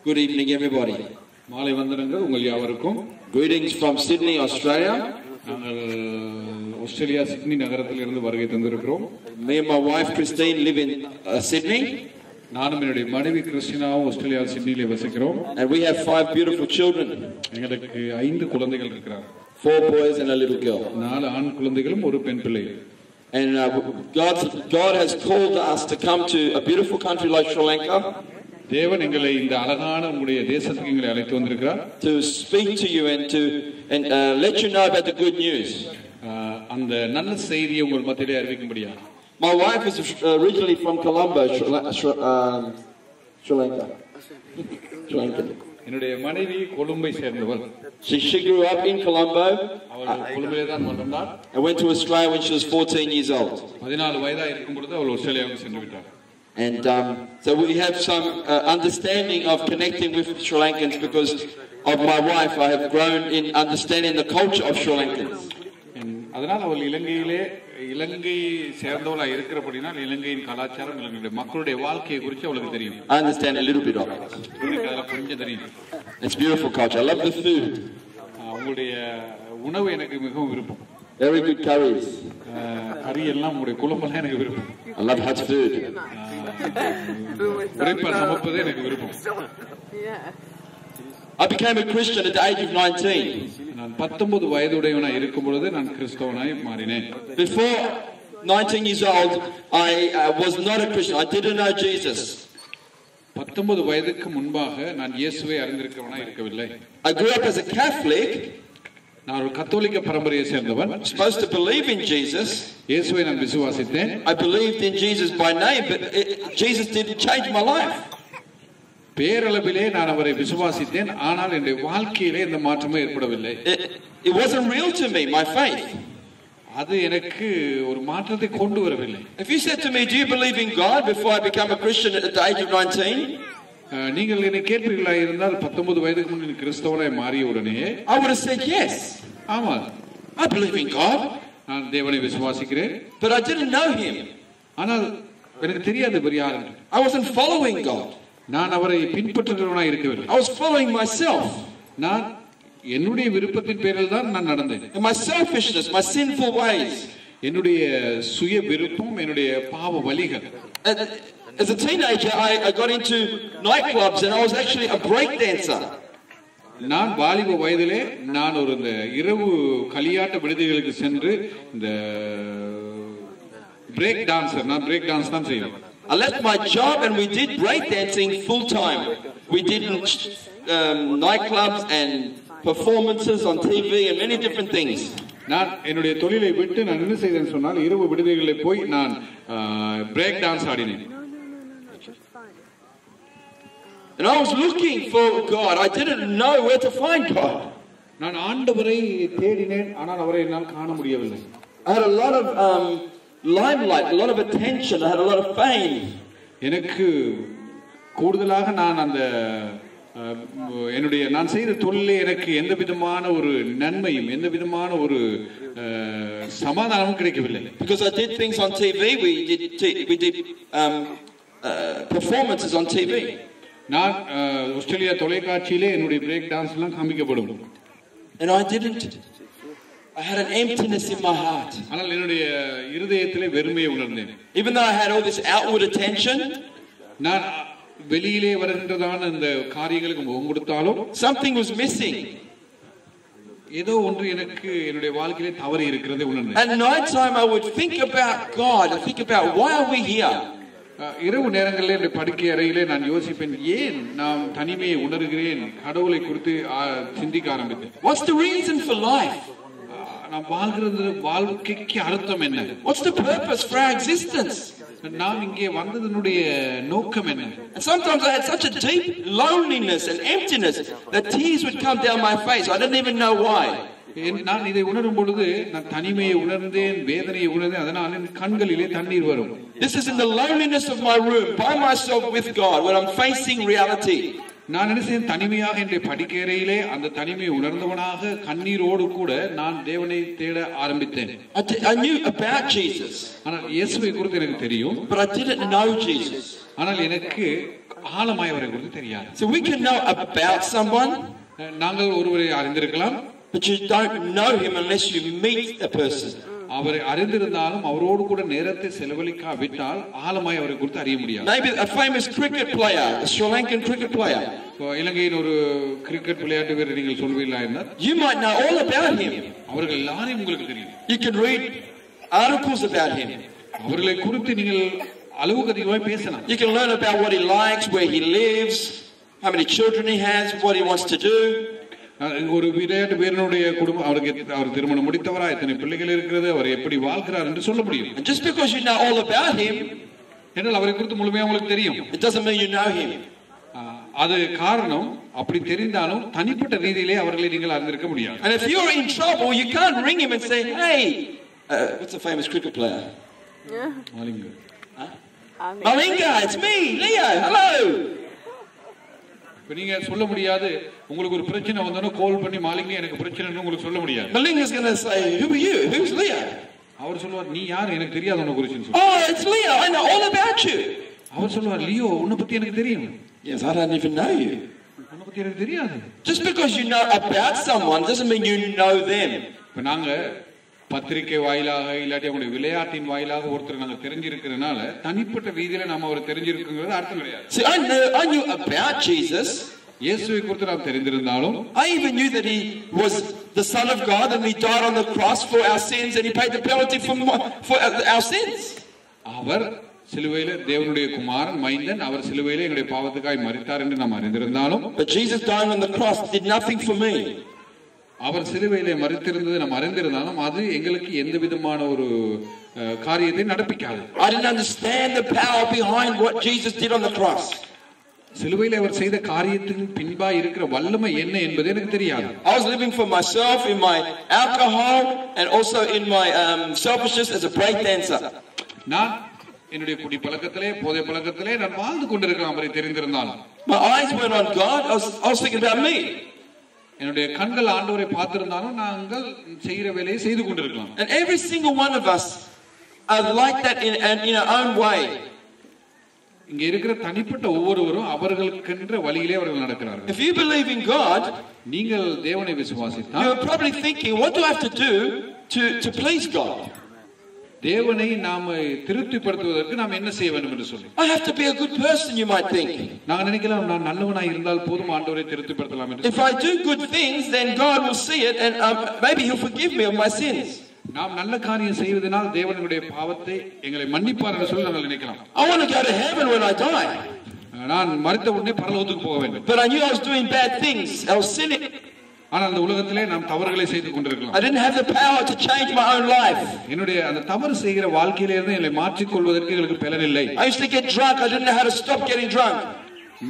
Good evening, everybody. மாலை வந்தனங்கள் உங்கள் யாவருக்கும். Greetings from Sydney, Australia. நாங்கள் ஆஸ்திரேலியா சிட்னி நகரத்தில் இருந்து வருகை தந்திருக்கிறோம். Me and my wife Christine live in Sydney. நானும் என்னுடைய மனைவி கிறிஸ்டினாவும் Australia சிட்னியிலே வசிக்கிறோம். And we have 5 beautiful children. எங்களுக்கு 5 குழந்தைகள் இருக்கிறார். 4 boys and a little girl. 4 ஆண் குழந்தைகளும் ஒரு பெண் பிள்ளை. And God has called us to come to a beautiful country like Sri Lanka. தேவன் எங்களை இந்த அழகான உங்களுடைய தேசத்துக்கு எங்களை அழைத்து வந்திருக்கிறார். To speak to you and let you know about the good news. அந்த நல்ல செய்தியை உங்கள் மத்தியிலே அறிவிக்கும்படியா. My wife is originally from Colombo, Sri Lanka. என்னுடைய மனைவி கொழும்பை சேர்ந்தவர். She grew up in Colombo. அவள் கொழும்பிலே தான் வளர்ந்தார். And went to Australia when she was 14 years old. 14 வயதா இருக்கும் பொழுது அவள் ஆஸ்திரேலியாவுக்கு சென்று விட்டார். And so we have some understanding of connecting with Sri Lankans because of my wife. I have grown in understanding the culture of Sri Lankans. அதனால் அவள் இலங்கை சேர்ந்தவளா இருக்கிறபடினால் இலங்கையின் கலாச்சாரம் இலங்கையுடைய மக்களுடைய வாழ்க்கையை குறித்து அவளுக்கு தெரியும். I understand a little bit of it. கொஞ்சம் தெரியும். It's beautiful culture. I love the food. உங்களுடைய உணவு எனக்கு மிகவும் விருப்பம். Very good curries. கறி எல்லாம் உங்களுடைய குழம்பெல்லாம் எனக்கு விருப்பம். I love hot food. உரைப்பா சமைப்பதே எனக்கு விருப்பம். I became a Christian at the age of 19. நான் 19 வயதுடையவனாய் இருக்கும் பொழுது நான் கிறிஸ்தவனாய் மாறினேன். Before 19 years old, I was not a Christian. I didn't know Jesus. 19 வயதுக்கு முன்பாக நான் இயேசுவை அறிந்திருக்கிறவனாய் இருக்கவில்லை. I grew up as a Catholic. நான் ஒரு கத்தோலிக்க பரம்பரையை சேர்ந்தவன். Supposed to believe in Jesus. இயேசுவை நான் விசுவாசித்தேன். I believed in Jesus by name, but Jesus didn't change my life. பேரளவிலே நான் அவரை விசுவாசித்தேன், ஆனால் என்னுடைய வாழ்க்கையிலே இந்த மாற்றமே ஏற்படவில்லை. It wasn't real to me, my faith. அது எனக்கு ஒரு மாற்றத்தை கொண்டு வரவில்லை. If you said to me, do you believe in God before I became a Christian at the age of 19? நீங்கள் என்னை கேட்பீர்களா இருந்தால் 19 வயதுக்கு முன் கிறிஸ்தவனாய் மாறிய உடனே I would have said yes. ஆமா, I believe in God. நான் தேவனை விசுவாசிக்கிறேன். But I didn't know him. ஆனால் எனக்கு தெரியாது இவர் யார் என்று. I wasn't following God. நான் அவரை பின்பற்றுகிறவனாய் இருக்கவில்லை. I was following myself. நான் என்னுடைய விருப்பத்தின் பேரில் தான் நான் நடந்தேன். And my selfishness, my sinful ways. என்னுடைய சுய விருப்பம், என்னுடைய பாவ வழிகள். As a teenager, I got into nightclubs and I was actually a break dancer. நான் வாலிப வயதிலே நான் ஒரு இந்த இரவு களியாட்ட விடுதிகளுக்கு சென்று இந்த பிரேக் டான்சர், நான் பிரேக் டான்ஸ் தான் செய்வேன். I left my job and we did break dancing full time. We did nightclubs and performances on TV and many different things. நான் என்னுடைய தொழிலை விட்டு நான் என்ன செய்தேன்னு சொன்னால் இரவு விடுதிகளில் போய் நான் பிரேக் டான்ஸ் ஆடினேன். And I was looking for God. I didn't know where to find God. நான் ஆண்டவரை தேடினேன், ஆனால் அவரை என்னால் காண முடியவில்லை. I had a lot of limelight, a lot of attention. I had a lot of fame. எனக்கு கூடுதலாக நான் அந்த என்னுடைய நான் செய்த தொழிலே எனக்கு எந்த விதமான ஒரு நன்மையும் எந்த விதமான ஒரு சமாதானமும் கிடைக்கவில்லை. Because I did things on TV. We did performances on TV. நான் ஆஸ்திரேலியா தொலைக்காட்சியிலே என்னுடைய பிரேக் டான்ஸ் எல்லாம் காமிக்கப்படும். And I had an emptiness in my heart. ஆனால் என்னுடைய இருதயத்திலே வெறுமையை உணர்ந்தேன். Even though I had all this outward attention, நான் வெளியிலே வருகின்றதான இந்த காரியங்களுக்கு முகம் கொடுத்தாலும் something was missing. ஏதோ ஒன்று எனக்கு என்னுடைய வாழ்க்கையிலே தவறு இருக்கிறதை உணர்ந்தேன். At night time I would think about God and think about why are we here? இரவு நேரங்களில் என்னுடைய படுக்கை அறையிலே நான் யோசிப்பேன், ஏன் நான் தனிமையை உணர்கிறேன், கடவுளை குறித்து சிந்திக்க ஆரம்பித்தேன். What's the reason for life? நான் வாழ்கிறது வாழ்க்கைக்கு அர்த்தம் என்ன? What's the purpose for our existence? நான் இங்கே வந்ததனுடைய நோக்கம் என்ன? And sometimes I had such a deep loneliness and emptiness that tears would come down my face. I didn't even know why. நான் இதை உணரும் பொழுது நான் தனிமையை உணர்ந்தேன், வேதனையை உணர்ந்தேன், அதனால் என் கண்களிலே தண்ணீர் வரும். This is in the loneliness of my room by myself with God when I'm facing reality. நான் என்ன செய்தேன், தனிமையாக என்னுடைய படுக்கையறையிலே அந்த தனிமையை உணர்ந்தவனாக கண்ணீரோடு கூட நான் தேவனை தேட ஆரம்பித்தேன். I knew about Jesus. ஆனால் இயேசுவை குறித்து எனக்கு தெரியும். But I didn't know Jesus. ஆனால் எனக்கு ஆழமாய் அவரை குறித்து தெரியாது. So we can know about someone, நாங்கள் ஒருவரை அறிந்திருக்கலாம், but you don't know him unless you meet a person. அவரை அறிந்திருந்தாலும் அவரோடு கூட நேரத்தை செலவழிக்காவிட்டால் ஆழமாய் அவரை குறித்து அறிய முடியாது. Maybe a famous cricket player, a Sri Lankan cricket player. இலங்கையின் ஒரு கிரிக்கெட் விளையாட்டு வீரர் நீங்கள் சொல்வீர்களா என்றால், you might know all about him. அவர்கள் எல்லாரையும் உங்களுக்கு தெரியும். You can read articles about him. அவர்களை குறித்து நீங்கள் அளவுக்கு அதிகமாக பேசலாம். You can learn about what he likes, where he lives, how many children he has, what he wants to do. ஒரு விளையாட்டு வீரனுடைய குடும்பம், அவர் திருமணம் முடித்தவரா, எத்தனை பிள்ளைகள் இருக்கிறது, அவர் எப்படி வாழ்கிறார் என்று சொல்ல முடியும். And just because you know all about him, என்றால் அவரை குறித்து முழுமையாக உங்களுக்கு தெரியும், it doesn't mean you know him. அது காரணம் அப்படி தெரிந்தாலும் தனிப்பட்ட ரீதியிலே அவர்களை நீங்கள் அறிந்திருக்க முடியாது. And if you're in trouble, you can't ring him and say, hey, what's a famous cricket player? Malinga. Malinga, it's me, Leo, hello. நீங்க சொல்ல முடியாது, உங்களுக்கு ஒரு பிரச்சனை வந்தோன்னா கால் பண்ணி மாலிங்க எனக்கு பிரச்சனைன்னு உங்களுக்கு சொல்ல முடியாது. Malinga is going to say, who are you? Who's Leo? அவர் சொல்வார், நீ யார், எனக்கு தெரியாது உன்னை குறித்து சொல்லுங்க. Oh, it's Leo, I know all about you. அவர் சொல்வார், லியோ உன்னை பத்தி எனக்கு தெரியும். Yes, I don't even know you. உன்னை பத்தி எனக்கு தெரியாது. Just because you know about someone doesn't mean you know them. இப்ப நாங்க பத்திரிகை வாயிலாக இல்லாட்டி அவங்களுடைய விளையாட்டின் வாயிலாக ஒருத்தர் நாங்க தெரிஞ்சிருக்கிறதுனால தனிப்பட்ட ரீதியில நாம அவரை தெரிஞ்சிருக்குங்கிறது அர்த்தம் கிடையாது. See, I knew about Jesus. இயேசுவை குறித்து நாம் தெரிந்திருந்தாலும், I even knew that he was the Son of God and he died on the cross for our sins and he paid the penalty for our sins. அவர் சிலுவையிலே தேவனுடைய குமாரன் மைந்தன், அவர் சிலுவையிலே எங்களுடைய பாவத்துக்காய் மரித்தார் என்று நாம் அறிந்திருந்தாலும், but Jesus dying on the cross did nothing for me. அவர் சிலுவையிலே மரித்திருந்தது நாம் அறிந்திருந்தாலும் அது எங்களுக்கு எந்த விதமான ஒரு காரியத்தை நடப்பிக்காது. I didn't understand the power behind what Jesus did on the cross. சிலுவையிலே அவர் செய்த காரியத்தின் பின்பாய் இருக்கிற வல்லமை என்ன என்பது எனக்கு தெரியாது. I was living for myself in my alcohol and also in my selfishness as a break dancer. நான் என்னுடைய குடி பழக்கத்திலே போதை பழக்கத்திலே நான் வாழ்ந்து கொண்டிருக்கிறேன் அவரை தெரிந்திருந்தாலும். My eyes weren't on God, I was thinking about me. என்னுடைய கண்கள் ஆண்டவரை பார்த்திருந்தாலும் நாங்கள் செய்கிற வேலையை செய்து கொண்டிருக்கலாம். And every single one of us are like that in our own way. இங்க இருக்கிற தனிப்பட்ட ஒவ்வொருவரும் அவர்களுக்கென்ற வழியிலே அவர்கள் நடக்கிறார்கள். If you believe in God, நீங்கள் தேவனை விசுவாசித்தால், you're probably thinking, what do I have to do to please God? தேவனை நாம திருப்திப்படுத்துவதற்கு நாம் என்ன செய்ய வேண்டும் என்று சொல்லி, I have to be a good person, you might think. நாங்க நினைக்கலாம், நான் நல்லவனாய் இருந்தால் போதும் ஆண்டவரை திருப்திப்படுத்தலாம் என்று. If I do good things, then God will see it and maybe he'll forgive me of my sins. நாம் நல்ல காரியம் செய்வதனால் தேவனுடைய பாவத்தை எங்களை மன்னிப்பார் என்று சொல்லி நாங்கள் நினைக்கலாம். I want to go to heaven when I die. நான் மரித்த உடனே பரலோகத்துக்கு போக வேண்டும். But I knew I was doing bad things. I was sinning. ஆனால் அந்த உலகத்திலே நாம் தவறுகளை செய்து கொண்டிருக்கலாம். I didn't have the power to change my own life. என்னுடைய அந்த தவறு செய்கிற வாழ்க்கையில இருந்து என்னை மாற்றிக் கொள்வதற்கு எனக்கு பலன் இல்லை. I used to get drunk. I didn't know how to stop getting drunk.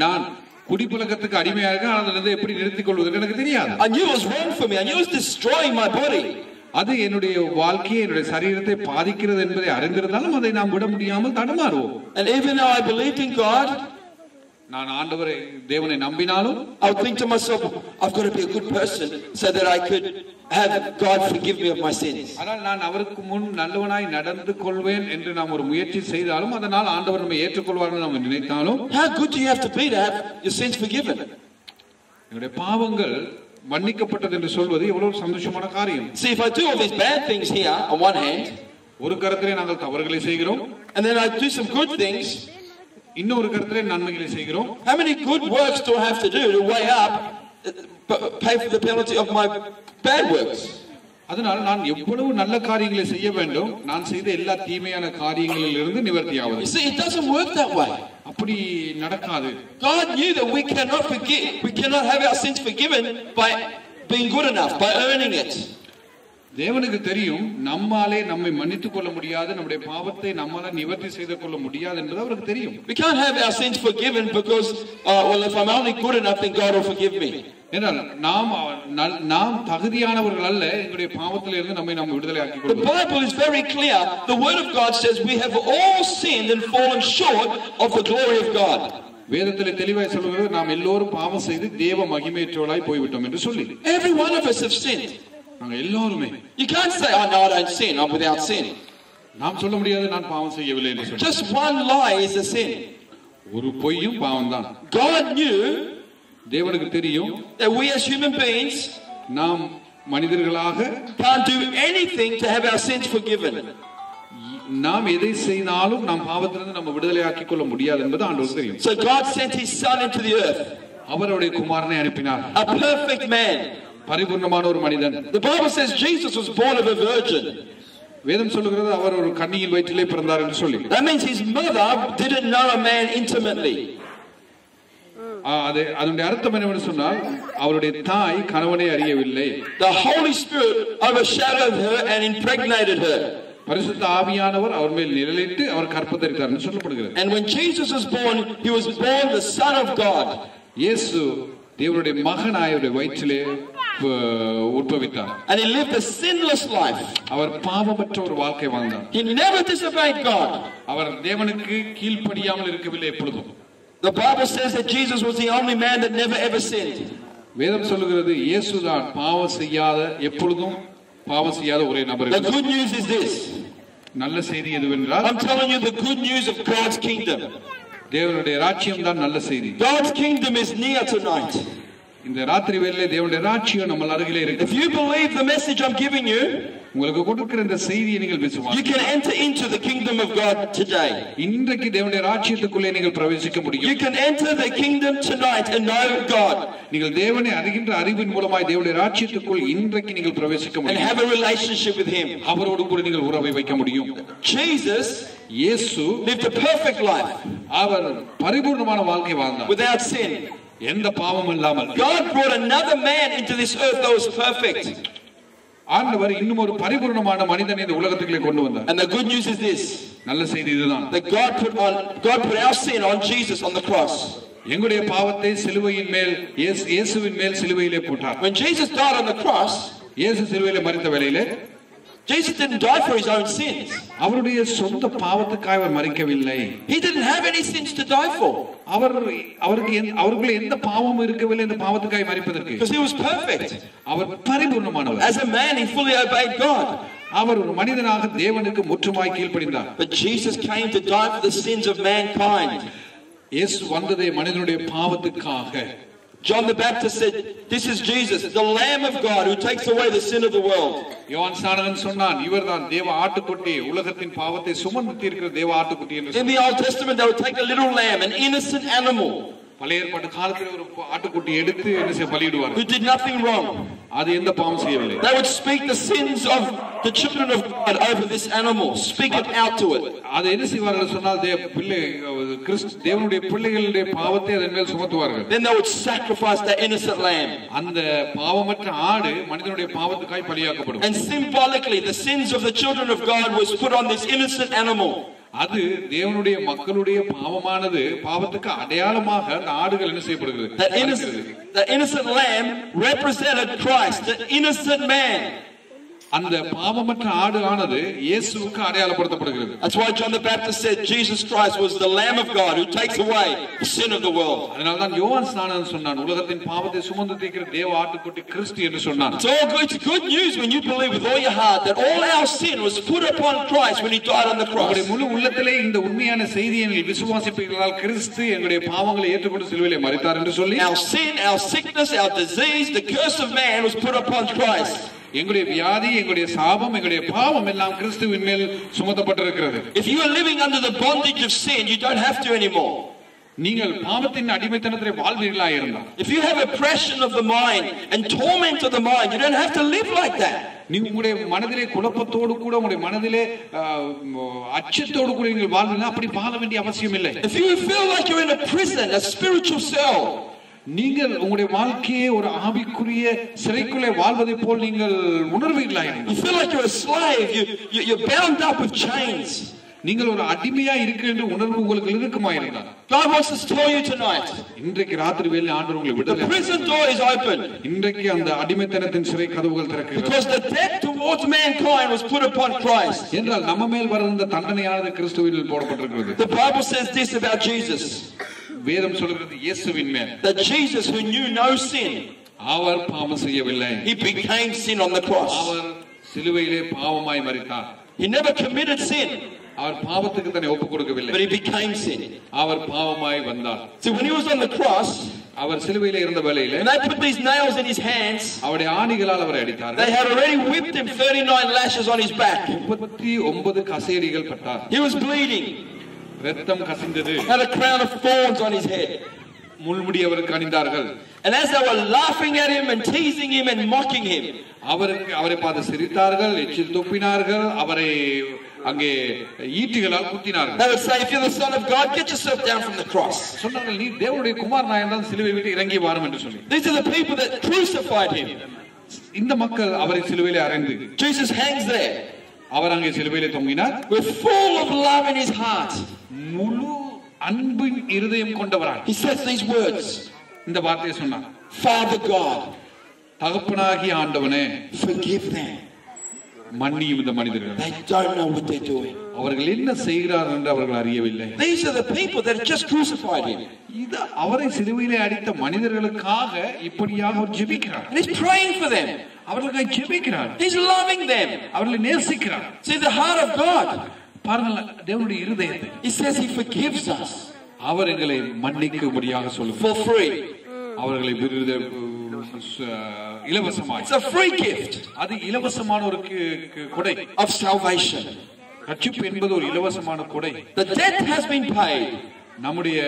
நான் குடிப்பழக்கத்துக்கு அடிமையாக அதிலிருந்து எப்படி நிறுத்திக் கொள்வதற்கு எனக்கு தெரியாது. I knew it was wrong for me. I knew it was destroying my body. அது என்னுடைய வாழ்க்கையை என்னுடைய சரீரத்தை பாதிக்கிறது என்பதை அறிந்திருந்தாலும் அதை நாம் விட முடியாமல் தடுமாறுவோம். And even though I believed in God, நான் ஆண்டவரை தேவனை நம்பினாலும் I would think to myself, I've got to be a good person so that I could have God forgive me of my sins. ஆனால் நான் அவருக்கு முன் நல்லவனாய் நடந்து கொள்வேன் என்று நாம் ஒரு முயற்சி செய்தாலும் அதனால் ஆண்டவர் நம்மை ஏற்றுக்கொள்வார் என்று நாம் நினைத்தாலும், How good do you have to be to have your sins forgiven? என்னுடைய பாவங்கள் மன்னிக்கப்பட்டது என்று சொல்வது எவ்வளவு சந்தோஷமான காரியம். See, if I do all these bad things here on one hand, ஒரு கரத்திலே நாங்கள் தவறுகளை செய்கிறோம், and then I do some good things, இன்னொரு கரத்திலே நன்மைகளை செய்கிறோம். how many good works do I have to do to weigh up, pay for the penalty of my bad works? அதனால் நான் எவ்வளவு நல்ல காரியங்களை செய்ய வேண்டும், நான் செய்த எல்லா தீமையான காரியங்களில் இருந்து நிவர்த்தியாவது. You see, it doesn't work that way. அப்படி நடக்காது. God knew that we cannot have our sins forgiven by being good enough, by earning it. தேவனுக்கு தெரியும் நம்மாலே நம்மை மன்னித்துக் கொள்ள முடியாது, நம்முடைய பாவத்தை நம்மால நிவர்த்தி செய்து கொள்ள முடியாது என்பது அவருக்கு தெரியும். We can't have our sins forgiven because well, if I'm only good enough then God will forgive me. என்றால் நாம் தகுதியானவர்கள் அல்ல, எங்களுடைய பாவத்திலிருந்து நம்மை நாம் விடுதலை ஆக்கிக் கொள்வோம். The Bible is very clear. The word of God says we have all sinned and fallen short of the glory of God. வேதத்திலே தெளிவாய் சொல்கிறது, நாம் எல்லோரும் பாவம் செய்து தேவ மகிமையற்றவர்களாய் போய்விட்டோம் என்று சொல்லி. Every one of us have sinned. நாங்க எல்லாருமே. You can't say, oh no, I don't sin, I'm without sin. நாம் சொல்ல முடியாது நான் பாவம் செய்யவில்லை என்று சொல்லி. Just one lie is a sin. ஒரு பொய்யும் பாவம்தான். God knew தேவனுக்கு தெரியும் that we as human beings நாம் மனிதர்களாக can't do anything to have our sins forgiven. நாம் எதை செய்தாலும் நாம் பாவத்திலிருந்து நம்ம விடுதலையாக்கிக் கொள்ள முடியாது என்பது ஆண்டவருக்கு தெரியும். So God sent his son into the earth. அவருடைய குமாரனை அனுப்பினார். A perfect man. பரிபூர்ணமான ஒரு மனிதன். The Bible says Jesus was born of a virgin. வேதம் சொல்கிறது அவர் ஒரு கன்னியின் வயிற்றிலே பிறந்தார் என்று சொல்லி. That means his mother didn't know a man intimately. அதனுடைய அர்த்தம் என்னவென்று சொன்னால் அவருடைய தாய் கணவனை அறியவில்லை. The Holy Spirit overshadowed her and impregnated her. பரிசுத்த ஆவியானவர் அவர் மேல் நிழலிட்டு அவர் கற்பந்தரித்தார் என்று சொல்லப்படுகிறது. And when Jesus was born, he was born the Son of God. இயேசு தேவனுடைய மகனாய் அவருடைய வயிற்றிலே உற்பவித்தார். And he lived a sinless life. அவர் பாவமற்ற ஒரு வாழ்க்கை வாழ்ந்தார். He never disobeyed God. அவர் தேவனுக்கு கீழ்ப்படியாமல் இருக்கவில்லை எப்பொழுதும். The Bible says that Jesus was the only man that never ever sinned. வேதம் சொல்கிறது இயேசுதான் பாவம் செய்யாத எப்பொழுதும் பாவம் செய்யாத ஒரே நபர். The good news is this. நல்ல செய்தி எதுவென்றால் I'm telling you the good news of God's kingdom. தேவனுடைய ராஜ்யம் தான் நல்ல செய்தி. God's kingdom is near tonight. இந்த ராத்திரி வேளையிலே தேவனுடைய ராஜ்யம் நம்ம அருகிலே இருக்கு. If you believe the message I'm giving you, உங்களுக்கு கொடுக்கிற இந்த செய்தியை நீங்கள் விசுவாசித்தால் you can enter into the kingdom of God today. இன்றைக்கு தேவனுடைய ராஜ்யத்துக்குள்ளே நீங்கள் பிரவேசிக்க முடியும். You can enter the kingdom tonight and know God. நீங்கள் தேவனை அறிகின்ற அறிவின் மூலமாய் தேவனுடைய ராஜ்யத்துக்குள் இன்றைக்கு நீங்கள் பிரவேசிக்க முடியும். And have a relationship with him. அவரோடு கூட நீங்கள் உறவை வைக்க முடியும். Jesus இயேசு lived a perfect life. அவர் பரிபூர்ணமான வாழ்க்கை வாழ்ந்தார். Without sin. எந்த பாவமும் இல்லாமல். God brought another man into this earth that was perfect. ஆண்டவர் இன்னும் ஒரு பரிபூர்ணமான மனிதனை இந்த உலகத்துக்குள்ளே கொண்டு வந்தார். And the good news is this. நல்ல செய்தி இதுதான். That God put our sin on Jesus on the cross. எங்களுடைய பாவத்தை சிலுவையின் மேல் இயேசுவின் மேல் சிலுவையிலே போட்டார். When Jesus died on the cross, இயேசு சிலுவையிலே மரித்த வேளையிலே Jesus didn't die for his own sins. அவருடைய சொந்த பாவத்துக்காக அவர் மரிக்கவில்லை. He didn't have any sins to die for. அவருக்கு எந்த பாவமும் இருக்கவில்லை இந்த பாவத்துக்காக மரிப்பதற்கு. Because he was perfect. Our பரிபூர்ணமானவர். As a man he fully obeyed God. அவர் ஒரு மனிதனாக தேவனுக்கு முற்றுமாய் கீழ்ப்படிந்தார். But Jesus came to die for the sins of mankind. இயேசு வந்ததே மனிதனுடைய பாவத்துக்காக. John the Baptist said, "This is Jesus, the Lamb of God who takes away the sin of the world." யோவான் ஸ்நானகன் சொன்னான், இவர்தான் தேவ ஆட்டுக்குட்டி, உலகத்தின் பாவத்தை சுமந்து தீர்க்கிற தேவ ஆட்டுக்குட்டி என்று. In the Old Testament they would take a little lamb, an innocent animal. பழைய ஏற்பாட்டு காலத்தில் ஒரு ஆட்டுக்குட்டி எடுத்து என்ன செய்ய பலியிடுவார். Who did nothing wrong. அது எந்த பாவம் செய்யவில்லை. They would speak the sins of the children of God over this animal, speak it out to it. அது என்ன செய்வார்கள் சொன்னால் தேவனுடைய பிள்ளைகளுடைய பாவத்தை அதன் மேல் சுமத்துவார்கள். Then they would sacrifice the innocent lamb. அந்த பாவமற்ற ஆடு மனிதனுடைய பாவத்துக்காய் பலியாக்கப்படும். And symbolically the sins of the children of God was put on this innocent animal. அது தேவனுடைய மக்களுடைய பாவமானது பாவத்துக்கு அடையாளமாக அந்த ஆடுகள் என்ன செய்யப்படுகிறது. The innocent lamb represented Christ, the innocent man. அந்த பாவமற்ற ஆடு ஆனது இயேசுவுக்கு அடையாளப்படுத்தப்படுகிறது. That's why John the Baptist said Jesus Christ was the Lamb of God who takes away the sin of the world. அதனால தான் யோவான் ஸ்நானகன் சொன்னான், உலகத்தின் பாவத்தை சுமந்து தீர்க்கிற தேவ ஆட்டுக்குட்டி கிறிஸ்து என்று சொன்னான். It's good news when you believe with all your heart that all our sin was put upon Christ when he died on the cross. உங்களுடைய முழு உள்ளத்திலே இந்த உண்மையான செய்தியை நீங்கள் விசுவாசிப்பீர்களால் கிறிஸ்து எங்களுடைய பாவங்களை ஏற்றுக்கொண்டு சிலுவையிலே மரித்தார் என்று சொல்லி Our sin, our sickness, our disease, the curse of man was put upon Christ. எங்களுடைய வியாதி, எங்களுடைய சாபம், எங்களுடைய பாவம் எல்லாம் கிறிஸ்துவின் மேல் சுமத்தப்பட்டிருக்கிறது. If you are living under the bondage of sin, you don't have to anymore. நீங்கள் பாவத்தின் அடிமைத்தனத்திலே வாழ்வீர்களாய் இருந்தால், if you have oppression of the mind and torment of the mind, you don't have to live like that. நீங்க உங்களுடைய மனதிலே குழப்பத்தோடு கூட உங்களுடைய மனதிலே அச்சத்தோடு கூட நீங்கள் வாழ்வீங்கன்னா அப்படி வாழ வேண்டிய அவசியம் இல்லை. If you feel like you're in a prison, a spiritual cell, நீங்கள் உங்களுடைய வாழ்க்கையை ஒரு ஆவிக்குரிய சிறைக்குள்ளே வாழ்வதை போல் நீங்கள் உணர்வீர்களா? You feel like you're a slave, you're bound up with chains. நீங்கள் ஒரு அடிமையா இருக்கிற உணர்வு உங்களுக்கு இருக்குமா இருந்தால் God wants to tell you tonight. இன்றைக்கு ராத்திரி வேளை ஆண்டவர் உங்களை விடுதலை. The prison door is open. இன்றைக்கு அந்த அடிமைத்தனத்தின் சிறை கதவுகள் திறக்கிறது. Because the debt towards mankind was put upon Christ. என்றால் நம்ம மேல் வந்த தண்டனையானது கிறிஸ்துவில் போடப்பட்டிருக்கிறது. The Bible says this about Jesus. வேதம் சொல்கிறது இயேசுவின் மேல். That Jesus who knew no sin. அவர் பாவம் செய்யவில்லை. He became sin on the cross. அவர் சிலுவையிலே பாவமாய் மரித்தார். He never committed sin. அவர் பாவத்துக்கு தன்னை ஒப்புக் கொடுக்கவில்லை. But he became sin. அவர் பாவமாய் வந்தார். So when he was on the cross, அவர் சிலுவையிலே இருந்த வேளையிலே, and they put these nails in his hands, அவருடைய ஆணிகளால் அவரை அடித்தார்கள். they had already whipped him 39 lashes on his back. 39 கசையடிகள் பட்டார். He was bleeding. இரத்தம் கசிந்தது. Had a crown of thorns on his head. முள்முடி அவருக்கு அணிந்தார்கள். And as they were laughing at him and teasing him and mocking him, அவரை பார்த்து சிரித்தார்கள், எச்சில் துப்பினார்கள், அவரை அங்கே ஈட்டிகளால் குத்தினார்கள். They would say, if you're the son of God, get yourself down from the cross. சொன்னார்கள், நீ தேவனுடைய குமாரனா இருந்தால் சிலுவை விட்டு இறங்கி வாரும் என்று சொல்லி. These are the people that crucified him. இந்த மக்கள் அவரை சிலுவையிலே அறைந்து, Jesus hangs there. அவர் அங்கே சிலுவையிலே தொங்கினார். With full of love in his heart. முழு அன்பின் இருதயம் கொண்டவராய். He says these words. இந்த வார்த்தையை சொன்னார். Father God, தகப்பனாகிய ஆண்டவனே, forgive them. மன்னியும் இந்த மனிதர்கள். They don't know what they're doing. அவர்கள் என்ன செய்கிறார்கள் என்று அவர்கள் அறியவில்லை. These are the people that just crucified him. இது அவரை சிலுவையிலே அடித்த மனிதர்களுக்காக இப்படியாக அவர் ஜெபிக்கிறார். And he's praying for them. அவர்களுக்காக ஜெபிக்கிறார். He's loving them. அவர்களை நேசிக்கிறார். See the heart of God. பாருங்கள் தேவனுடைய இருதயத்தை. He says he forgives us. அவர் எங்களை மன்னிக்கும்படியாக சொல்லுகிறார். For free. அவர்களை இலவசமாய். It's a free gift. அது இலவசமான ஒரு கொடை. Of salvation. ரட்சிப்பு என்பது ஒரு இலவசமான கொடை. The debt has been paid. நம்முடைய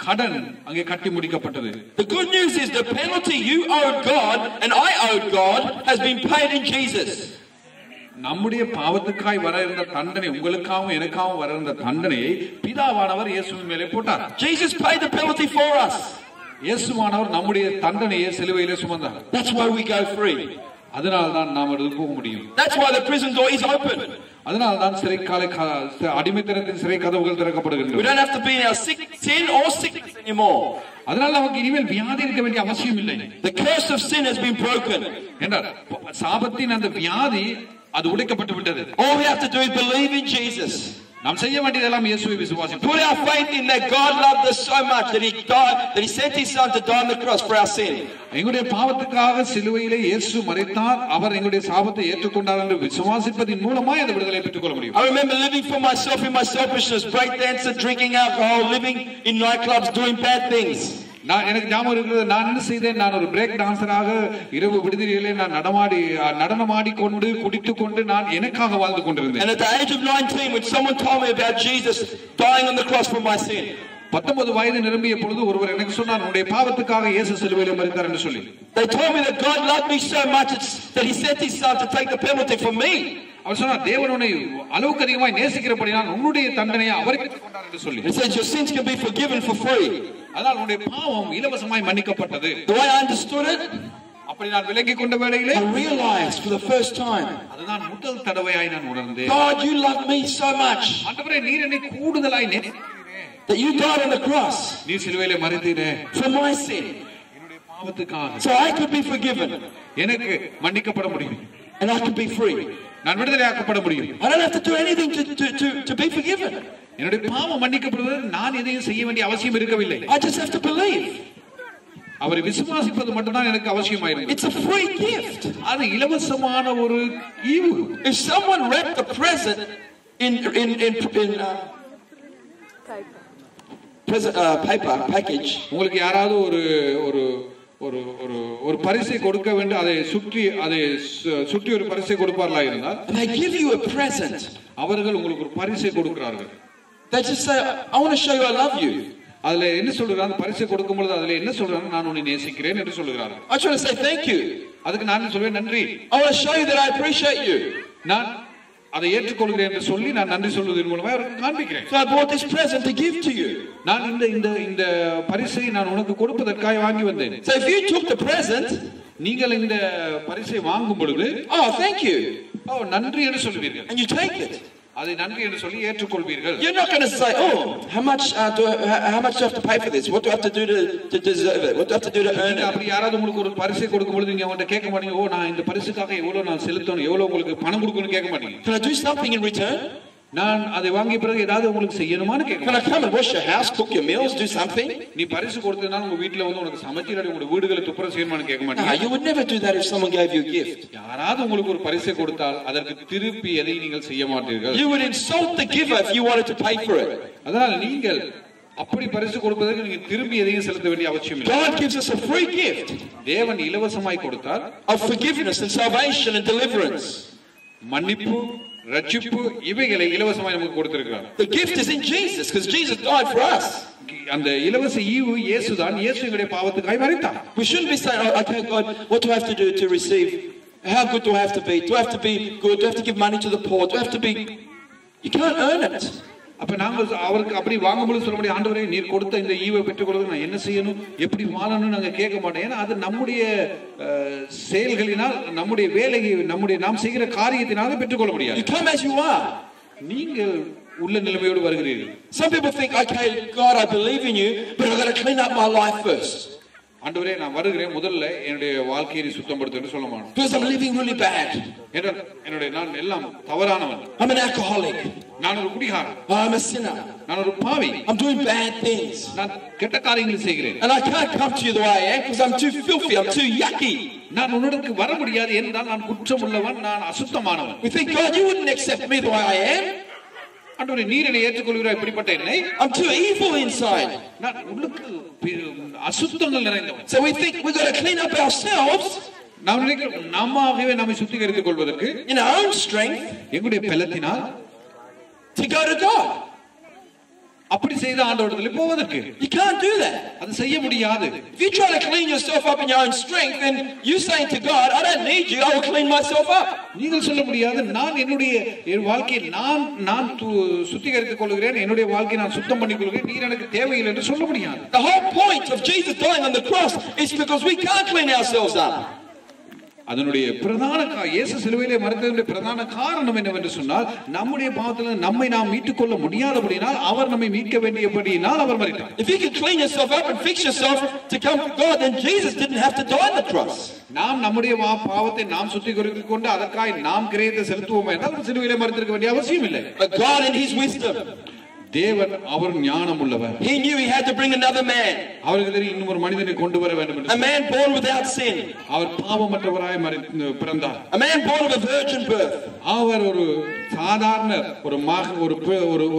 கடன் அங்கே கட்டி முடிக்கப்பட்டது. The good news is the penalty you owed God and I owed God has been paid in Jesus. நம்முடைய பாவத்துக்காய் வர இருந்த தண்டனை, உங்களுக்காகவும் எனக்காகவும் வர இருந்த தண்டனையை பிதாவானவர் இயேசுவின் மேலே போட்டார். Jesus paid the penalty for us. இயேசுவானவர் நம்முடைய தண்டனையை சிலுவையிலே சுமந்தார். That's why we go free. அதனால தான் நாம் எடுத்து போக முடியும். That's why the prison door is open. அதனால தான் அடிமைத்தனத்தின் சிறை கதவுகள் திறக்கப்படுகின்றன. We don't have to be in our sin or sickness anymore. அதனால நமக்கு இனிமேல் வியாதி இருக்க வேண்டிய அவசியம் இல்லை. The curse of sin has been broken. என்றால் சாபத்தின் அந்த வியாதி அது உடைக்கப்பட்டு விட்டது. All we have to do is believe in Jesus. நாம் செய்ய வேண்டியதெல்லாம் இயேசுவை விசுவாசிப்பது. Put our faith in that God loved us so much that he died, that he sent his son to die on the cross for our sin. எங்களுடைய பாவத்துக்காக சிலுவையிலே இயேசு மரித்தார், அவர் எங்களுடைய சாபத்தை ஏற்றுக்கொண்டார் என்று விசுவாசிப்பதின் மூலமாய் அந்த விடுதலை பெற்றுக்கொள்ள முடியும். I remember living for myself in my selfishness, breakdancing, drinking alcohol, living in nightclubs, doing bad things. எனக்கு ஞாபகம் இருக்கிறது, நான் என்ன செய்தேன், நான் ஒரு பிரேக் டான்சராக இரவு விடுதியிலே நான் நடனமாடிக்கொண்டு குடித்துக்கொண்டு நான் எனக்காக வாழ்ந்து கொண்டிருந்தேன். And at the age of 19, when someone told me about Jesus dying on the cross for my sin, 19 வயது நிரம்பிய பொழுது ஒருவர் எனக்கு சொன்னார், உன்னுடைய பாவத்துக்காக இயேசு சிலுவையிலே மரித்தார் என்று சொல்லி. They told me that God loved me so much that he sent his son to take the penalty for me. அவர் சொன்னார், தேவன் உன்னை அளவுக்கு அதிகமாய் நேசிக்கிறபடியால் உன்னுடைய தண்டனையை அவருக்கு கொண்டார் என்று சொல்லி. He said your sins can be forgiven for free. அதனால் உன்னுடைய பாவம் இலவசமாய் மன்னிக்கப்பட்டது. The way I understood it, அப்படி நான் விளங்கிக் கொண்ட வேளையிலே I realized for the first time, அதுதான் முதல் தடவையாய் நான் உணர்ந்தேன். God, you love me so much. ஆண்டவரே, நீர் என்னை கூடுதலாய் நேசிக்கிறீரே. That you died on the cross. நீர் சிலுவையிலே மரித்தீரே. For my sin. என்னுடைய பாவத்துக்காக. So I could be forgiven. எனக்கு மன்னிக்கப்பட முடியும். And I could be free. நான் விடுதலையாக்கப்பட முடியும். I don't have to do anything to be forgiven. என்னுடைய பாவம் மன்னிக்கப்படுவது நான் எதையும் செய்ய வேண்டிய அவசியம் இருக்கவில்லை. I just have to believe. அவரை விசுவாசிப்பது மட்டும்தான் எனக்கு அவசியமாயிருந்தது. It's a free gift. அது இலவசமான ஒரு ஈவு. If someone wrapped the present in paper package, உங்களுக்கு யாராவது ஒரு ஒரு ஒரு ஒரு பரிசை கொடுக்க வேண்டும், அதை சுற்றி ஒரு பரிசை கொடுப்பார்களா இருந்தால், they give you a present, அவர்கள் உங்களுக்கு ஒரு பரிசை கொடுக்கிறார்கள். They just say, I want to show you I love you. அதுல என்ன சொல்றாங்க, பரிசை கொடுக்கும் பொழுது அதுல என்ன சொல்றாங்க, நான் உன்னை நேசிக்கிறேன் என்று சொல்கிறார்கள். I try to say thank you. அதுக்கு நான் சொல்வேன் நன்றி. I want to show you that I appreciate you. நான் அதை ஏற்றுக்கொள்கிறேன் என்று சொல்லி நான் நன்றி சொல்வதன் மூலமாக அவருக்கு காண்பிக்கிறேன். So I bought this present to give to you. நான் இந்த பரிசை நான் உனக்கு கொடுப்பதற்காக வாங்கி வந்தேன். So if you took the present, நீங்கள் இந்த பரிசை வாங்கும் பொழுது, oh thank you, நன்றி என்று சொல்வீர்கள். and you take it. அதை நன்றி என்று சொல்லி ஏற்றுக்கொள்வீர்கள். You're not going to say, oh, how much do I have to pay for this? What do I have to do to deserve it? What do I have to do to earn it? அப்படி யாராவது உங்களுக்கு ஒரு பரிசை கொடுக்கும் பொழுது நீங்க அவங்கள்ட்ட கேட்க மாட்டீங்க, நான் இந்த பரிசுக்காக எவ்வளவு நான் செலுத்தணும், எவ்வளவு உங்களுக்கு பணம் கொடுக்கணும்னு கேட்க மாட்டீங்க. Can I do something in return? நான் அதை வாங்கிய பிறகு ஏதாவது உங்களுக்கு செய்யணுமான்னு Can I கேட்கலாம். come and wash your house, cook your meals, do something? நீ பரிசு கொடுத்ததுனால உங்க வீட்ல வந்து உனக்கு சமைச்சு உங்க வீடுகளை துப்புரவு செய்யணுமான்னு கேட்க No, மாட்டீங்க. you would never do that if someone gave you a gift. யாராவது உங்களுக்கு ஒரு பரிசை கொடுத்தால் அதற்கு திருப்பி எதை நீங்கள் செய்ய மாட்டீர்கள். You would insult the giver if you wanted to pay for it. அதனால் நீங்கள் அப்படி பரிசு கொடுப்பதற்கு நீங்க திரும்பி எதையும் செலுத்த வேண்டிய அவசியம் இல்லை. God gives us a free gift தேவன் இலவசமாய் கொடுத்தார். of forgiveness and salvation and deliverance. மன்னிப்பு, ரட்சிப்பு இவைகளை இலவசமாய் நமக்கு கொடுத்திருக்கிறார். The gift is in Jesus because Jesus died for us. அந்த இலவச ஈவு இயேசுதான். இயேசு எங்களுடைய பாவத்துக்காய் மரித்தார். We shouldn't be saying, oh, okay, God, what do I have to do to receive? How good do I have to be? Do I have to be good? Do I have to give money to the poor? Do I have to be... You can't earn it. அப்ப நாங்க அவருக்கு அப்படி வாங்கும்போது சொல்ல முடியும், ஆண்டவரே நீர் கொடுத்த இந்த ஈவை பெற்றுக்கொள்வது நான் என்ன செய்யணும், எப்படி வாழணும்னு நாங்க கேட்க மாட்டோம். ஏன்னா அது நம்முடைய செயல்களினால், நம்முடைய வேலையை, நம்முடைய நாம் செய்கிற காரியத்தினால பெற்றுக்கொள்ள முடியாது. You come as you are. நீங்கள் உள்ள நிலைமையோடு வருகிறீர்கள். Some people think, okay, God, I believe in you, but I've got to clean up my life first. ஆண்டவரே நான் வருகிறேன், முதல்ல என்னுடைய வாழ்க்கையை சுத்தப்படுத்துன்னு சொல்ல மாட்டேன். Because I'm living really bad. என்னுடைய நான் எல்லாம் தவறானவன். I'm an alcoholic. நான் ஒரு குடிகாரன். I'm a sinner. நான் ஒரு பாவி. I'm doing bad things. நான் கெட்ட காரியங்களை செய்கிறேன். And I can't come to you the way I am because I'm too filthy, I'm too yucky. நான் உன்னிடத்துக்கு வர முடியாது என்றால் நான் குற்றமுள்ளவன், நான் அசுத்தமானவன். We think, God, you wouldn't accept me the way I am. ஆண்டவரே நீர் என்னை ஏற்றுக்கொள்கிறாய் இப்படிப்பட்ட என்னை. I'm too evil inside. நான் உள்ளுக்கு அசுத்தங்கள் நிறைந்தவன். So we think we've got to clean up ourselves. நாம் நினைக்கிறோம் நம்மாகவே நம்மை சுத்திகரித்துக் கொள்வதற்கு in our own strength எங்களுடைய பலத்தினால் to go to God. அப்படி செய்த ஆண்டவரிடத்தில் போவதற்கு. You can't do that. அது செய்ய முடியாது. If you try to clean yourself up in your own strength, then you saying to God, I don't need you, I will clean myself up. நீங்கள் சொல்ல முடியாது, நான் என்னுடைய வாழ்க்கையை நான் சுத்திகரித்துக் கொள்கிறேன், என்னுடைய வாழ்க்கையை நான் சுத்தம் பண்ணிக் கொள்கிறேன், நீர் எனக்கு தேவையில்லை என்று சொல்ல முடியாது. The whole point of Jesus dying on the cross is because we can't clean ourselves up. அதனுடைய பிரதான இயேசு சிலுவையிலே மரித்ததனுடைய பிரதான காரணம் என்னவென்று சொன்னால், நம்முடைய பாவத்தில் நம்மை நாம் மீட்டுக் கொள்ள முடியாதபடியால் அவர் நம்மை மீட்க வேண்டியபடியால் அவர் மரித்தார். If you can clean yourself up and fix yourself to come to God, then Jesus didn't have to die on the cross. நாம் நம்முடைய பாவத்தை நாம் சுத்திகரித்துக் கொண்டு அதற்காக நாம் கிரயத்தை செலுத்துவோம் என்றால் சிலுவையிலே மரித்திருக்க வேண்டிய அவசியம் இல்லை. But God in his wisdom, தேவன் அவர் ஞானம் உள்ளவர். he knew he had to bring another man. அவருக்கு தெரியும் இன்னும் ஒரு மனிதனை கொண்டு வர வேண்டும் என்று. A man born without sin. அவர் பாவமற்றவராய் பிறந்தார். A man born of a virgin birth. அவர் ஒரு சாதாரண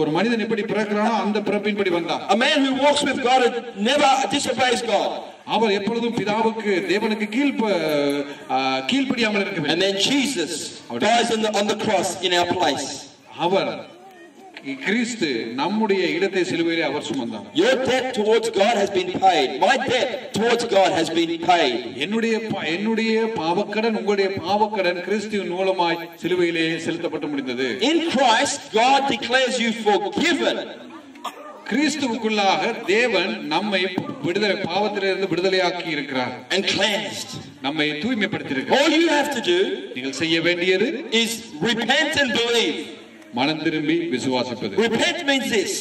ஒரு மனிதன் எப்படி பிறக்கிறானோ அந்த பிறப்பின்படி வந்தார். A man who walks with God and never disobeys God. அவர் எப்பொழுதும் பிதாவுக்கு தேவனுக்கு கீழ்ப்படியாமல் இருக்க வேண்டும். And then Jesus dies on the cross in our place. அவர் கிறிஸ்து நம்முடைய இடத்தை சிலுவையிலே அவர் சுமந்தார். Your debt towards God has been paid. My debt towards God has been paid. என்னுடைய பாவக்கடன் உங்களுடைய பாவக்கடன் கிறிஸ்துவின் மூலமாய் சிலுவையிலே செலுத்தப்பட்டு முடிந்தது. In Christ God declares you forgiven. கிறிஸ்துவுக்குள்ளாக தேவன் நம்மை பாவத்திலிருந்து விடுதலையாக்கி இருக்கிறார். And cleansed. நம்மை தூய்மைப்படுத்தி இருக்கிறார். All you have to do நீங்கள் செய்ய வேண்டியது is repent and believe. மனம் திரும்பி விசுவாசிப்பது. Repent means this.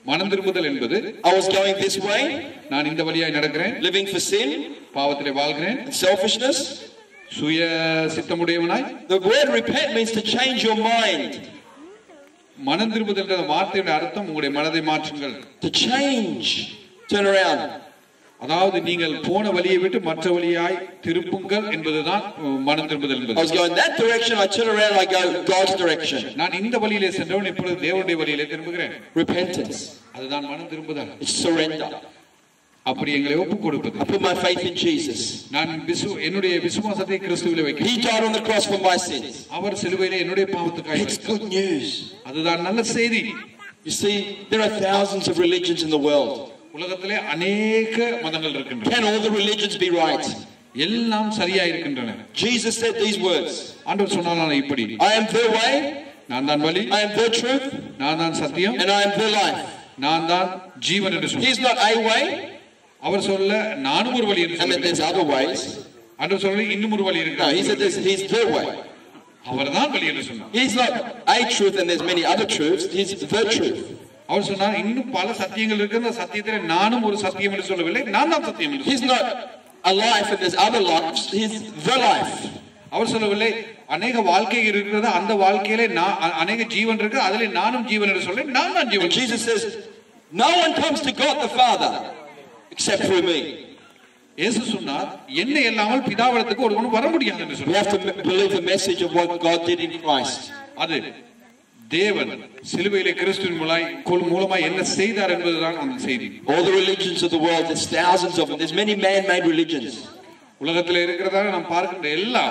மனம் திரும்புதல் என்பது I was going this way, நான் இந்த வழியாய் நடக்கிறேன், living for sin, பாவத்திலே வாழ்கிறேன், selfishness. சுய சித்தமுடையவனாய். The word repent means to change your mind. மனம் திரும்புதல் என்ற வார்த்தையின் அர்த்தம் உங்களுடைய மனதை மாற்றுங்கள். To change, turn around. அதாவது நீங்கள் போன வழியை விட்டு மற்ற வழியாய் திருப்புங்கள் என்பதுதான் மனம் திரும்புதல் என்பது. I was going that direction, I turn around, I go God's direction. நான் இந்த வழியிலே சென்றவன் இப்பொழுது தேவனுடைய வழியிலே திரும்புகிறேன். Repentance. அதுதான் மனம் திரும்புதல். It's surrender. அப்படி எங்களை ஒப்புக் கொடுப்பது. I put my faith in Jesus. நான் என்னுடைய விசுவாசத்தை கிறிஸ்துவிலே வைக்கிறேன். He died on the cross for my sins. அவர் சிலுவையிலே என்னுடைய பாவத்துக்காக. It's good news. அதுதான் நல்ல செய்தி. You see, there are thousands of religions in the world. உலகத்திலே अनेक மதங்கள் இருக்கின்றன. Can all the religions be right? எல்லாம் சரியா இருக்கின்றன. Jesus said these words. ஆண்டவர் சொன்னார் இப்படி. I am the way. நான் தான் வழி. I am the truth. நான் தான் சத்தியம். And I am the life. நான் தான் ஜீவன் என்று சொன்னார். He is not a way. அவர் சொல்ல நானும் ஒரு வழி என்று சொன்னார். And there's other ways. ஆண்டவர் சொல்ல இன்னும் ஒரு வழி இருக்கு. No, he said he's the way. அவர்தான் வழி என்று சொன்னார். He's not a truth and there's many other truths. He's the truth. அவர் சொன்னார் இன்னும் பல சத்தியங்கள் இருக்கு, அந்த சத்தியத்திலே நானும் ஒரு சத்தியம் என்று சொல்லவில்லை, நான் தான் சத்தியம். He's not a life and there's other lives. He's the life. அவர் சொல்லவில்லை அநேக வாழ்க்கை இருக்கிறது, அந்த வாழ்க்கையிலே அநேக ஜீவன் இருக்கு, அதிலே நானும் ஜீவன் என்று சொல்றேன். நான் தான் ஜீவன். Jesus says, no one comes to God the Father except through me. இயேசு சொன்னார், என்னை இல்லாமல் பிதாவிடத்துக்கு ஒருவனும் வர முடியாது என்று சொன்னார். We have to believe the message of what God did in Christ. அது தேவன் சிலுவையிலே கிறிஸ்துவின் மூலமாய் என்ன செய்தார் என்பதுதான் அந்த செய்தி. All the religions of the world, there's thousands of them. There's many man-made religions. உலகத்தில் இருக்கிறதாக நாம் பார்க்கின்ற எல்லா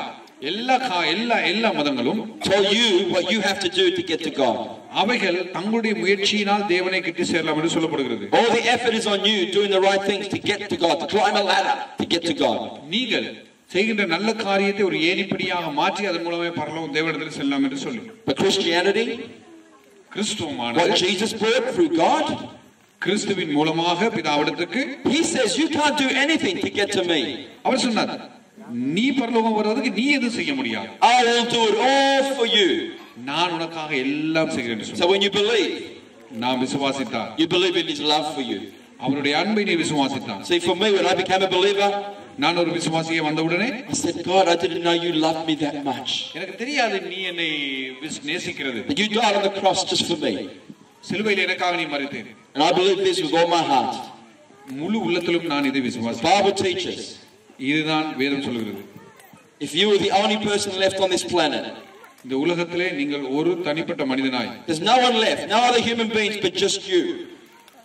மதங்களும் tell you what you have to do to get to God. அவைகள் தங்களுடைய முயற்சியினால் தேவனை கிட்ட சேரலாம் என்று சொல்லப்படுகிறது. All the effort is on you doing the right things to get to God, to climb a ladder to get to God. நீங்கள் செய்கின்ற நல்ல காரியத்தை ஒரு ஏணிப்படியாக மாற்றி அதன் மூலமே பரலோகம் தேவனிடத்தில் செல்லலாம் என்று சொல்லி. But Christianity, கிறிஸ்துவமானது, what Jesus brought through God, கிறிஸ்துவின் மூலமாக பிதாவிடத்துக்கு, he says you can't do anything to get to me. அவர் சொன்னார், நீ பரலோகம் வருவதற்கு நீ எதுவும் செய்ய முடியாது. I will do it all for you. நான் உனக்காக எல்லாம் செய்கிறேன். So when you believe, நான் விசுவாசித்தால், you believe in his love for you. அவருடைய அன்பை நீ விசுவாசித்தால். See, for me, when I became a believer, நான் ஒரு விசுவாசியே வந்தவுடனே, I said, God, I didn't know you loved me that much. எனக்கு தெரியாது நீ என்னை நேசிக்கிறது. That you died on the cross just for me. சிலுவையில் எனக்காக நீ மரித்தீர். And I believe this with all my heart. முழு உள்ளத்திலும் நான் இதை விசுவாசிக்கிறேன். Bible teaches, இதுதான் வேதம் சொல்கிறது. if you were the only person left on this planet, இந்த உலகத்திலே நீங்கள் ஒரு தனிப்பட்ட மனிதனாய், there's no one left, no other human beings but just you.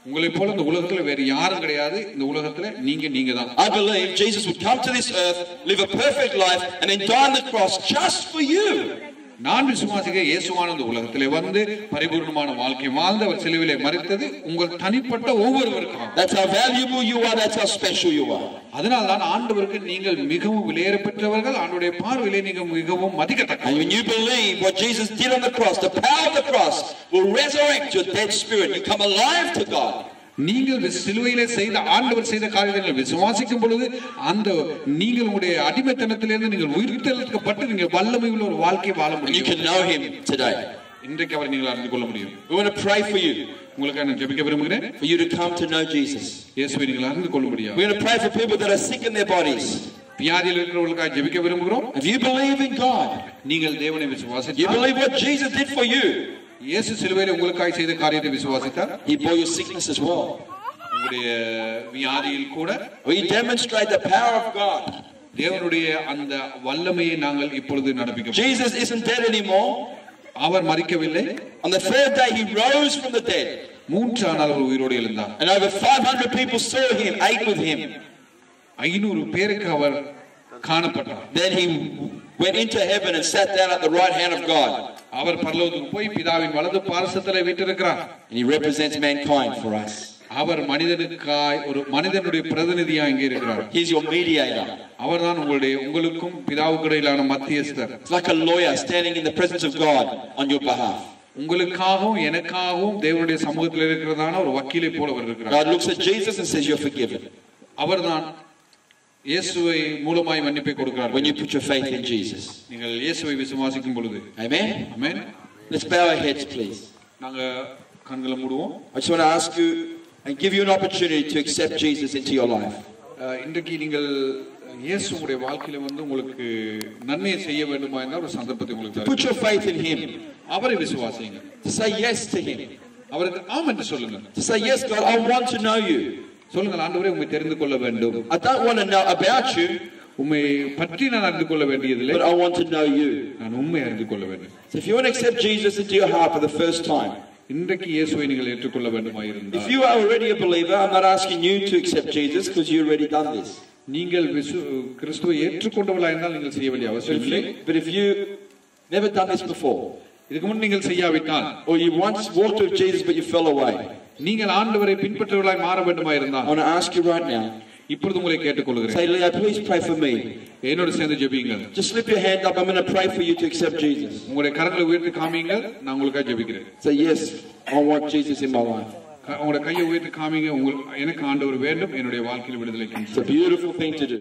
உங்களை போல இந்த உலகத்துல வேற யாரும் கிடையாது. இந்த உலகத்துல நீங்க தான். I believe Jesus would come to this earth, live a perfect life, and then die on the cross just for you. நான் விசுவாசிக்க இயேசுவான இந்த உலகத்திலே வந்து பரிபூர்ணமான வாழ்க்கை வாழ்ந்து அவர் சிலுவையிலே மரித்தது உங்கள் தனிப்பட்ட ஒவ்வொருவருக்கும். That's how valuable you are, that's how special you are. அதனால் தான் ஆண்டவருக்கு நீங்கள் மிகவும் விலையேற பெற்றவர்கள், ஆண்டவருடைய பார்வையிலே நீங்கள் மிகவும் மதிக்கத்தக்கவர்கள். And when you believe what Jesus did on the cross, the power of the cross will resurrect your dead spirit. You come alive to God. நீங்கள் சிலுவையிலே செய்த ஆண்டவர் செய்த காரியங்களை விசுவாசிக்கும் பொழுது அந்த நீங்கள் உங்களுடைய அடிமைத்தனத்திலிருந்து நீங்கள் உயிர்த்தெழுக்கப்பட்டு நீங்கள் வல்லமை உள்ள ஒரு வாழ்க்கை வாழ முடியும். You can know him today. இன்றைக்கு அவரை நீங்கள் அறிந்து கொள்ள முடியும். We want to pray for you. உங்களுக்கு நான் ஜெபிக்க விரும்புகிறேன். For you to come to know Jesus. இயேசுவை நீங்கள் அறிந்து கொள்ள முடியும். We want to pray for people that are sick in their bodies. வியாதியில் இருக்கிறவர்களுக்காக ஜெபிக்க விரும்புகிறோம். If you believe in God, நீங்கள் தேவனை விசுவாசித்தால், you believe what Jesus did for you. இயேசு சிலுவையில் உங்களுக்காக செய்த காரியத்தை விசுவாசித்தார். He bore your sickness as well. உங்களுடைய வியாதியில் கூட We demonstrate the power of God. தேவனுடைய அந்த வல்லமையை நாங்கள் இப்பொழுது நடப்பிக்கிறோம். Jesus isn't dead anymore. Our மரிக்கவில்லை. On the third day he rose from the dead. மூன்றாம் நாள் அவர் உயிரோடு எழுந்தார். And over 500 people saw him, ate with him. 500 பேருக்கு அவர் காணப்பட்டார். Then he went into heaven and sat down at the right hand of God. அவர் பரலோகத்துக்கு போய் பிதாவின் வலது பார்சத்திலே வீற்றிருக்கிறார். And he represents mankind for us. அவர் மனிதனுக்காய் ஒரு மனிதனுடைய பிரதிநிதியாக இங்கே இருக்கிறார். He's your mediator. அவர்தான் உங்களுக்கும் பிதாவுக்கு இடையிலான மத்தியஸ்தர். It's like a lawyer standing in the presence of God on your behalf. உங்களுக்காகவும் எனக்காகவும் தேவனுடைய சமூகத்தில் இருக்கிறதான ஒரு வக்கீலை போல அவர் இருக்கிறார். God looks at Jesus and says you're forgiven. அவர்தான் இயேசுவை மூலமாய் மன்னிப்பை கொடுக்கிறார். When you put your faith in Jesus. நீங்கள் இயேசுவை விசுவாசிக்கும் பொழுது. Amen. Amen. Let's bow our heads please. நாங்க கண்களை மூடுவோம். I just want to ask you and give you an opportunity to accept Jesus into your life. இன்றைக்கு நீங்கள் இயேசுவுடைய வாழ்க்கையில வந்து உங்களுக்கு நன்மையை செய்ய வேண்டுமா என்ற ஒரு சந்தர்ப்பத்தை உங்களுக்கு தருகிறேன். Put your faith in him. அவரை விசுவாசிங்க. To say yes to him. அவருக்கு ஆம் என்று சொல்லுங்க. To say yes God, I want to know you. சொல்லுங்க, ஆண்டவரே உம்மை தெரிந்து கொள்ள வேண்டும். I don't want to know about you. உம்மை பற்றி நான் அறிந்து கொள்ள வேண்டியதில்லை. But I want to know you. நான் உம்மை அறிந்து கொள்ள வேண்டும். So if you want to accept Jesus into your heart for the first time. இன்றைக்கு இயேசுவை நீங்கள் ஏற்றுக்கொள்ள வேண்டுமாயிருந்தால். If you are already a believer, I'm not asking you to accept Jesus because you already done this. நீங்கள் கிறிஸ்துவை ஏற்றுக்கொண்டவர்களாக இருந்தால் நீங்கள் செய்ய வேண்டிய அவசியம் இல்லை. But if you never done this before, இதுக்கு முன் நீங்கள் செய்யாவிட்டால், or you once walked with Jesus but you fell away, நீங்கள் ஆண்டவரை பின்பற்றுவர்களாய் மாற வேண்டுமாயிருந்தால், I want to ask you right now. இப்பொழுது உங்களை கேட்டுக்கொள்கிறேன். Say, Leo, please pray for me. என்னோடு சேர்ந்து ஜெபியுங்கள். Just slip your hand up. I'm going to pray for you to accept Jesus. உங்களுடைய கரங்களை உயர்த்தி காமியுங்கள். நான் உங்களுக்காக ஜெபிக்கிறேன். Say, yes, I want Jesus in my life. உங்களுடைய கையை உயர்த்தி காமிங்க. எனக்கு ஆண்டவர் வேண்டும், என்னுடைய வாழ்க்கையில் விடுதலை. It's a beautiful thing to do.